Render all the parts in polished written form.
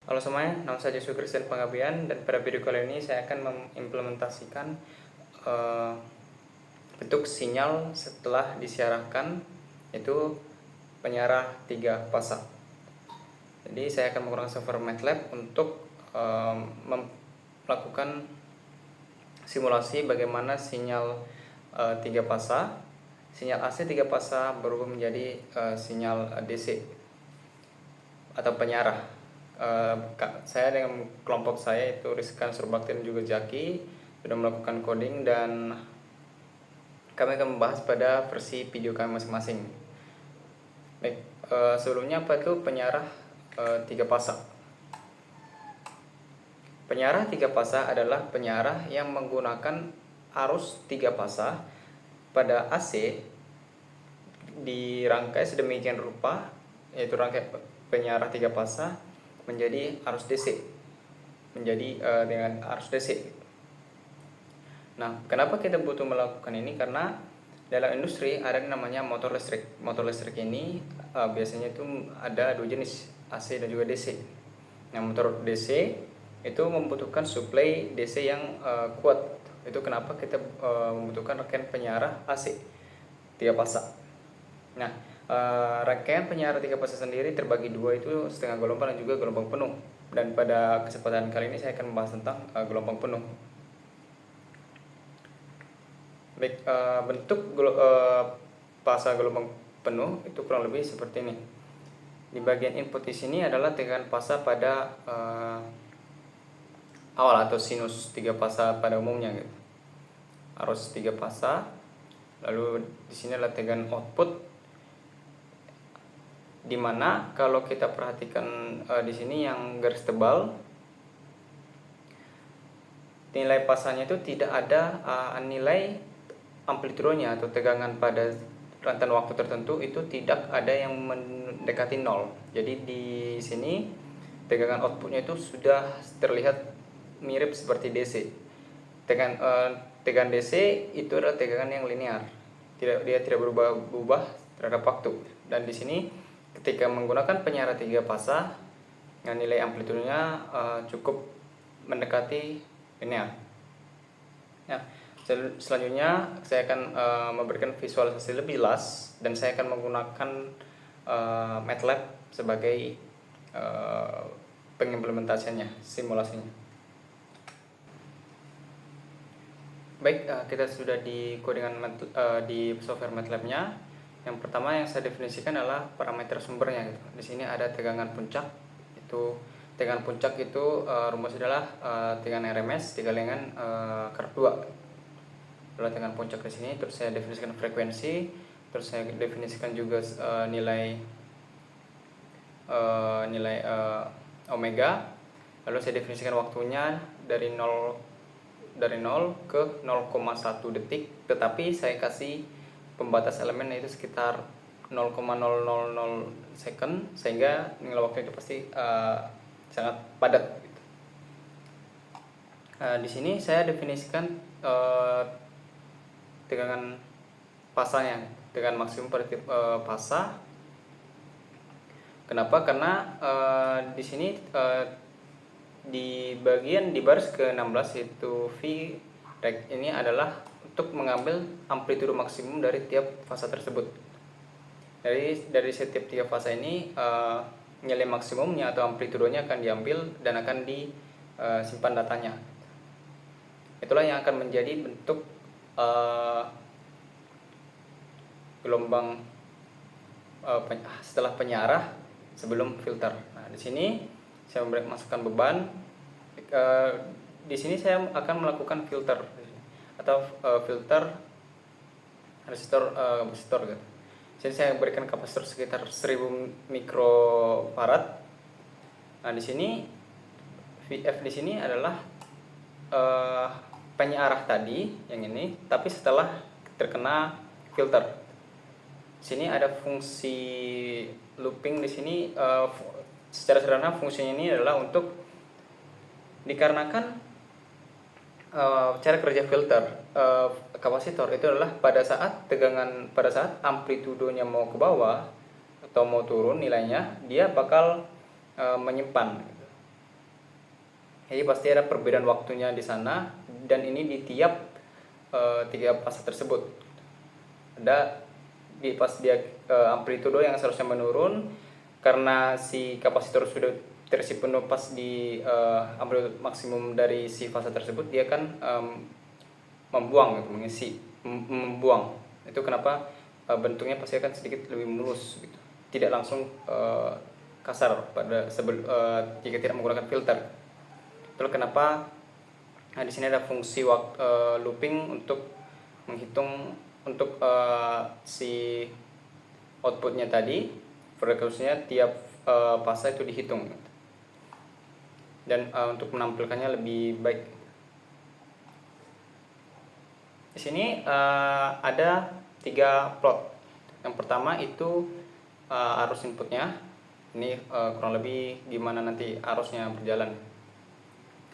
Halo semuanya, nama saya Joshua Christian Panggabean, dan pada video kali ini saya akan mengimplementasikan bentuk sinyal setelah disiarahkan, yaitu penyiarah 3 fasa. Jadi saya akan menggunakan software MATLAB untuk melakukan simulasi bagaimana sinyal 3 fasa, sinyal AC 3 fasa berubah menjadi sinyal DC atau penyiarah. Saya dengan kelompok saya, itu Rizkan Surbakti dan juga Jaki, sudah melakukan coding dan kami akan membahas pada versi video kami masing-masing. Baik, sebelumnya apa itu penyiarah 3 fasa? Penyiarah 3 fasa adalah penyiarah yang menggunakan arus 3 fasa pada AC dirangkai sedemikian rupa, yaitu rangkai penyiarah 3 fasa menjadi arus DC, dengan arus DC. Nah, kenapa kita butuh melakukan ini? Karena dalam industri ada yang namanya motor listrik. Motor listrik ini biasanya itu ada 2 jenis, AC dan juga DC. Nah, motor DC itu membutuhkan suplai DC yang kuat. Itu kenapa kita membutuhkan rangkaian penyiarah AC 3 fasa. Nah, rangkaian penyiarah 3 fasa sendiri terbagi 2, itu setengah gelombang dan juga gelombang penuh. Dan pada kesempatan kali ini saya akan membahas tentang gelombang penuh. Baik, bentuk fasa gelombang penuh itu kurang lebih seperti ini. Di bagian input di sini adalah tegangan fasa pada awal atau sinus 3 fasa pada umumnya gitu. Arus 3 fasa. Lalu di sini adalah tegangan output, dimana kalau kita perhatikan di sini yang garis tebal, nilai pasanya itu tidak ada nilai amplitudonya atau tegangan pada rentan waktu tertentu, itu tidak ada yang mendekati 0. Jadi di sini tegangan outputnya itu sudah terlihat mirip seperti DC. Tegangan DC itu adalah tegangan yang linear, dia tidak berubah-ubah terhadap waktu. Dan di sini ketika menggunakan penyiarah 3 fasa, nilai amplitudenya cukup mendekati linear. Nah, selanjutnya saya akan memberikan visualisasi lebih jelas, dan saya akan menggunakan MATLAB sebagai pengimplementasiannya, simulasinya. Baik, kita sudah di codingan di software MATLAB-nya. Yang pertama yang saya definisikan adalah parameter sumbernya gitu. Di sini ada tegangan puncak. Tegangan puncak itu rumusnya adalah tegangan RMS dikali dengan akar 2. Adalah tegangan puncak di sini. Terus saya definisikan frekuensi, terus saya definisikan juga nilai omega. Lalu saya definisikan waktunya dari 0 ke 0,1 detik, tetapi saya kasih pembatas elemen yaitu sekitar 0,000 second, sehingga nilai waktu itu pasti sangat padat gitu. Di sini saya definisikan tegangan fasanya, tegangan maksimum pada tiap fasa. Kenapa? Karena di sini di bagian di baris ke-16 yaitu V rect ini adalah untuk mengambil amplitudo maksimum dari tiap fasa tersebut. Dari setiap 3 fasa ini nilai maksimumnya atau amplitudonya akan diambil dan akan disimpan datanya. Itulah yang akan menjadi bentuk gelombang setelah penyiarah sebelum filter. Nah, di sini saya masukkan beban. Di sini saya akan melakukan filter atau filter resistor gitu. Jadi saya berikan kapasitor sekitar 1000 mikrofarad. Nah, di sini VF di sini adalah penyiarah tadi yang ini, tapi setelah terkena filter. Di sini ada fungsi looping di sini. Secara sederhana fungsinya ini adalah untuk dikarenakan cara kerja filter kapasitor itu adalah pada saat amplitudonya mau ke bawah atau mau turun nilainya, dia bakal menyimpan gitu. Jadi pasti ada perbedaan waktunya di sana, dan ini di tiap tiga fase tersebut. Ada di pas dia amplitudo yang seharusnya menurun karena si kapasitor sudah terisi penuh pas di amplitudo maksimum dari si fase tersebut, dia kan membuang gitu, membuang. Itu kenapa bentuknya pasti akan sedikit lebih mulus gitu, tidak langsung kasar pada jika tidak menggunakan filter. Itulah kenapa di sini ada fungsi looping untuk menghitung untuk si outputnya tadi, frekuensinya tiap fase itu dihitung, dan untuk menampilkannya lebih baik. Di sini ada 3 plot. Yang pertama itu arus inputnya. Ini kurang lebih gimana nanti arusnya berjalan,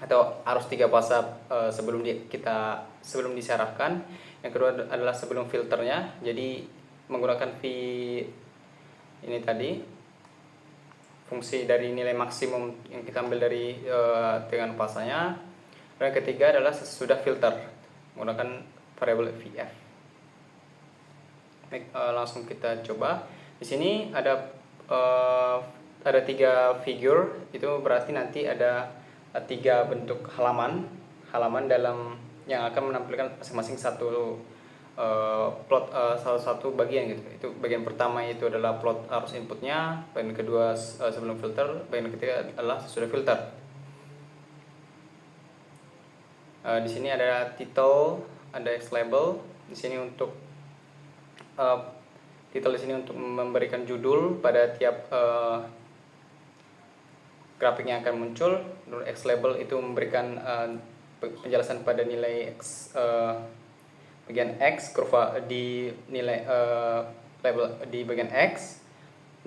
atau arus 3 fase sebelum diserahkan. Yang kedua adalah sebelum filternya, jadi menggunakan ini tadi, fungsi dari nilai maksimum yang kita ambil dari tegangan fasanya. Dan yang ketiga adalah sesudah filter menggunakan variabel VF. Baik, langsung kita coba. Di sini ada 3 figure, itu berarti nanti ada 3 bentuk halaman dalam yang akan menampilkan masing-masing satu plot, salah satu bagian gitu. Itu bagian pertama itu adalah plot arus inputnya, bagian kedua sebelum filter, bagian ketiga adalah sesudah filter. Di sini ada title, ada X label. Di sini untuk title di sini untuk memberikan judul pada tiap grafik yang akan muncul. X label itu memberikan penjelasan pada nilai X, bagian X, kurva di nilai label di bagian X,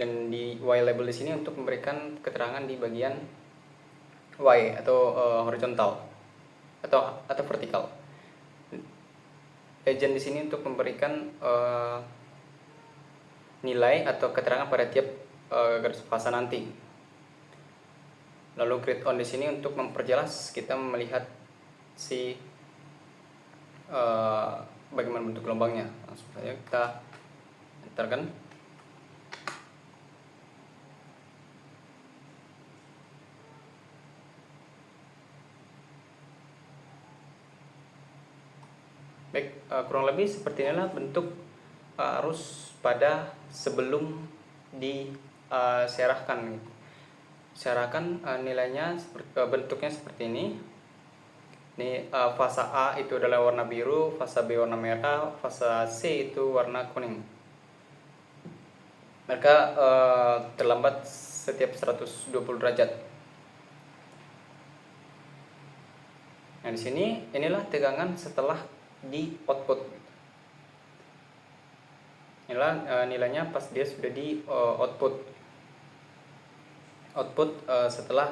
dan di Y label di sini untuk memberikan keterangan di bagian Y atau horizontal atau vertikal. Legend di sini untuk memberikan nilai atau keterangan pada tiap garis fase nanti. Lalu grid on di sini untuk memperjelas kita melihat si bagaimana bentuk gelombangnya. Langsung saja kita enterkan. Baik, kurang lebih seperti inilah bentuk arus pada sebelum diserahkan. Nilainya bentuknya seperti ini. Ini fase A itu adalah warna biru, fase B warna merah, fase C itu warna kuning. Mereka terlambat setiap 120 derajat. Nah, di sini inilah tegangan setelah di output. Inilah nilainya pas dia sudah di output. Setelah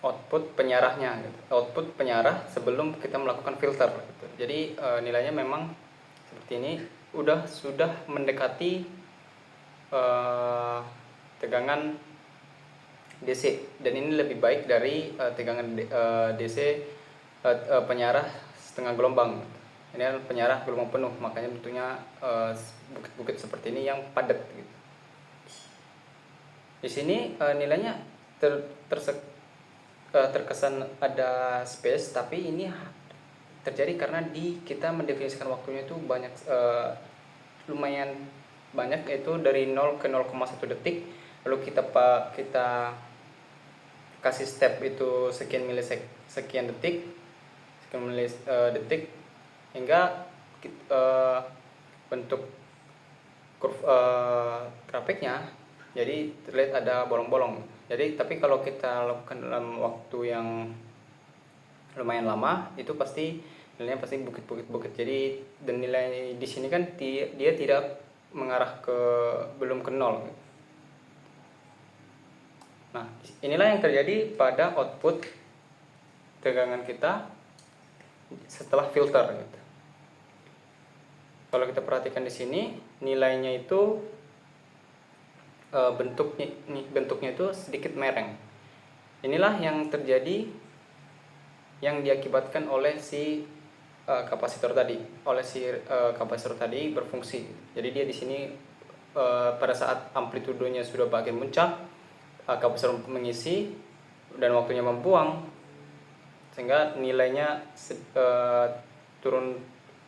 output penyarahnya, output penyarah sebelum kita melakukan filter gitu. Jadi nilainya memang seperti ini, sudah mendekati tegangan DC, dan ini lebih baik dari tegangan DC penyarah setengah gelombang. Ini adalah penyarah gelombang penuh, makanya bentuknya bukit-bukit seperti ini yang padat gitu. Di sini nilainya terkesan ada space, tapi ini terjadi karena kita mendefinisikan waktunya itu banyak, lumayan banyak, yaitu dari 0 ke 0,1 detik. Lalu kita kasih step itu sekian detik, hingga bentuk grafiknya jadi terlihat ada bolong-bolong. Jadi tapi kalau kita lakukan dalam waktu yang lumayan lama, itu pasti nilainya pasti bukit. Jadi dan nilai di sini kan dia tidak mengarah belum ke 0. Nah, inilah yang terjadi pada output tegangan kita setelah filter gitu. Kalau kita perhatikan di sini, nilainya itu bentuknya itu sedikit mereng. Inilah yang terjadi, yang diakibatkan oleh si kapasitor tadi, kapasitor tadi berfungsi. Jadi dia di sini pada saat amplitudenya sudah bagian puncak, kapasitor mengisi dan waktunya membuang, sehingga nilainya turun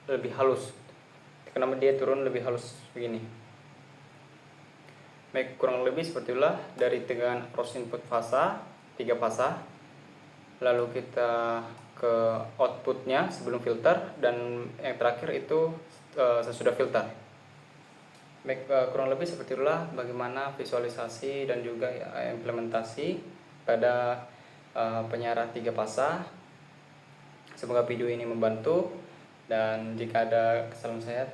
lebih halus. Kenapa dia turun lebih halus begini? Baik, kurang lebih seperti itulah dari tegangan arus input fasa 3 fasa, lalu kita ke outputnya sebelum filter, dan yang terakhir itu sesudah filter. Baik, kurang lebih seperti itulah bagaimana visualisasi dan juga implementasi pada penyiaran 3 fasa. Semoga video ini membantu, dan jika ada kesalahan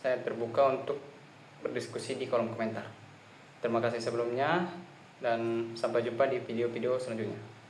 saya terbuka untuk berdiskusi di kolom komentar. Terima kasih sebelumnya, dan sampai jumpa di video-video selanjutnya.